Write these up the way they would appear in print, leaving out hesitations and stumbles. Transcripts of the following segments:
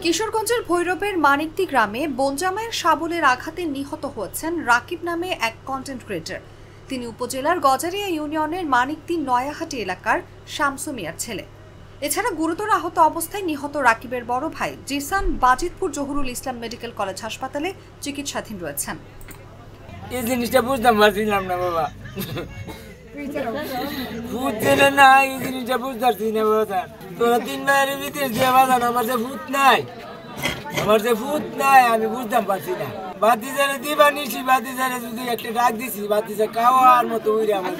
কিশোরগঞ্জের ভৈরবের মানিকদি গ্রামে বনজামাইয়ের শাবলের আঘাতে নিহত হয়েছেন রাকিব নামে এক কন্টেন্ট ক্রিয়েটর। তিনি উপজেলার গজারিয়া ইউনিয়নের মানিকদি নয়াহাটি এলাকার শামসু মিয়ার ছেলে। এছাড়া গুরুতর আহত অবস্থায় নিহত রাকিবের বড় ভাই জিসান বাজিতপুর জহুরুল ইসলাম মেডিকেল কলেজ হাসপাতালে চিকিৎসাধীন রয়েছেন। এই জিনিসটা বুঝতাম পারছিলাম না বাবা, ভূত না, এই জিনিসটা বুঝতে পারছি না বাবা। তোরা 3 ভাইয়ের ভিতরে যে বাজান আমার যে ভূত নাই, আমি বুঝতাম পারছি না। বাতিজারে দিবা নিছি, বাতিজারে যদি একটা ডাক দিছি, বাতিজা খাওয়ার মতো উড়ে আমার।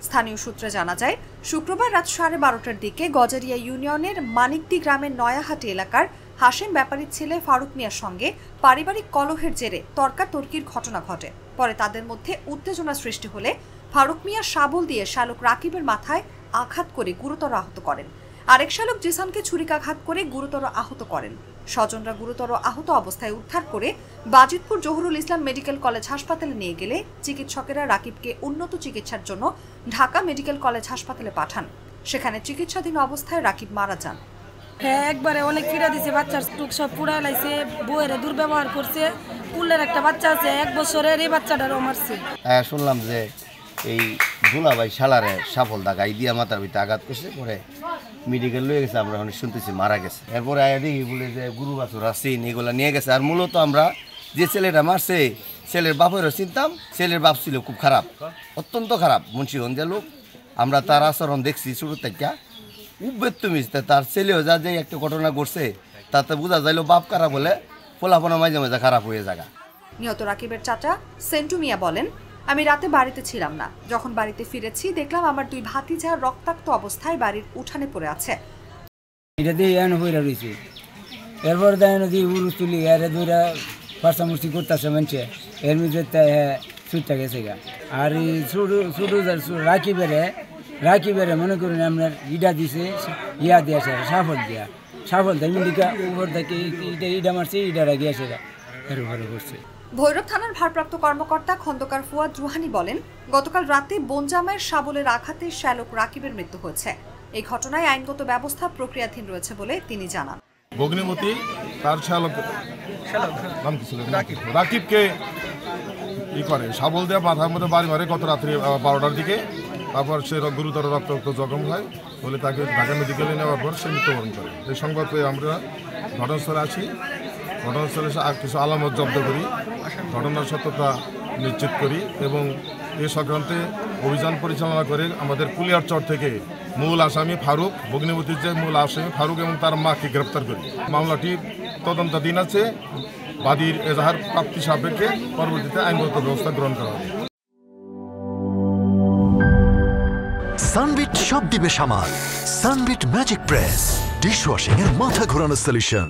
স্থানীয় সূত্রে জানা যায়, শুক্রবার রাত 12:30টার দিকে গজারিয়া ইউনিয়নের মানিকদি গ্রামের নয়াহাটি এলাকার হাশেম ব্যাপারীর ছেলে ফারুক মিয়ার সঙ্গে পারিবারিক কলহের জেরে তর্কাতর্কির ঘটনা ঘটে। পরে তাদের মধ্যে উত্তেজনা সৃষ্টি হলে ফারুক মিয়া শাবল দিয়ে শালক রাকিবের মাথায় আঘাত করে গুরুতর আহত করেন। আরেক শালক জিসানকে ছুরিকাঘাত করে গুরুতর আহত করেন। স্বজনরা গুরুতর আহত অবস্থায় উদ্ধার করে বাজিতপুর জহুরুল ইসলাম মেডিকেল কলেজ হাসপাতালে নিয়ে গেলে চিকিৎসকেরা রাকিবকে উন্নত চিকিৎসার জন্য ঢাকা মেডিকেল কলেজ হাসপাতালে পাঠান। সেখানে চিকিৎসাধীন অবস্থায় রাকিব মারা যান। হ্যাঁ, একবারে অনেক পীড়া দিছে, বাচ্চার টুক সব পুড়া লাইছে, বউয়ের দুর্ব্যবহার করছে। কুলের একটা বাচ্চা আছে 1 বছরের, এই বাচ্চাটারও মারছে। শুনলাম যে এই দুলাভাই শালারে সাফল দাগাই দিয়া মাথার ভিতরে আঘাত করছে, পরে মেডিকেল লয়ে গেছে। আমরা অনেক শুনতেছি মারা গেছে। এরপরে আয়া দেখি বলে যে গুরু বাছুর আসিন এগুলো নিয়ে গেছে। আর মূলত আমরা যে ছেলেটা মারছে ছেলের বাপেরও চিনতাম। ছেলের বাপ ছিল খুব খারাপ, অত্যন্ত খারাপ, মুন্সিগঞ্জের লোক। আমরা তার আচরণ দেখছি শুরু থেকে উব্বেত্ত মিশতে। তার ছেলেও যা যে একটা ঘটনা ঘটছে তাতে বোঝা যাইলো বাপ খারাপ হলে ফলাফল মাঝে মাঝে খারাপ হয়ে যায়। নিহত রাকিবের চাচা সেন্টু মিয়া বলেন, আমি রাতে বাড়িতে ছিলাম না। যখন বাড়িতে ফিরেছি দেখলাম আমার 2 ভাতিজা রক্তাক্ত অবস্থায় বাড়ির উঠানে পড়ে আছে। এটা দিয়ে এনে হইরা রইছে। এরপর দেয় দিয়ে উরুস তুলি এরে দুইরা পাশামুষ্টি করতেছে মানুষে, এর মধ্যে ছুটটা গেছে গা। আর এই ছোটো রাকিবেরে মনে করুন আপনার ইডা দিছে, ইয়া দিয়েছে সাফল দেয় মিলিকা উপর থেকে ইডা মারছে, ইডারা গিয়েছে গা, এর উপরে করছে। ভৈরব থানার ভারপ্রাপ্ত কর্মকর্তা খন্দকার ফুয়াদ রুহানি বলেন, গতকাল রাতে বনজামাইয়ের শাবলের আঘাতে শ্যালক রাকিবের মৃত্যু হয়েছে। এই ঘটনায় আইনগত ব্যবস্থা প্রক্রিয়াধীন রয়েছে বলে তিনি জানান। ভগ্নিমতি তার শ্যালক রাকিবকে করে শাবল দিয়ে মাথার মধ্যে বাড়ি মারে গত রাত্রি 12টার দিকে। তারপর সে গুরুতর রক্তাক্ত জখম হয় বলে তাকে ঢাকা মেডিকেলে নেওয়ার পর সে মৃত্যুবরণ করে। এই সংবাদ পেয়ে আমরা ঘটনাস্থলে আসি। ঘটনাস্থলে কিছু আলামত জব্দ করি, ঘটনার সত্যতা নিশ্চিত করি এবং এ সংক্রান্তে অভিযান পরিচালনা করে আমাদের কুলিয়ারচর থেকে মূল আসামি ফারুক, ভগ্নিপতির যে মূল আসামি ফারুক এবং তার মাকে গ্রেপ্তার করি। মামলাটি তদন্তাধীন আছে। বাদীর এজাহার প্রাপ্তি সাপেক্ষে পরবর্তীতে আইনগত ব্যবস্থা গ্রহণ করা হবে। সানবিট সব দিবে সামাল। সানবিট ম্যাজিক প্রেস ডিশওয়াশিং এর মাথা ঘোরানো সলিউশন।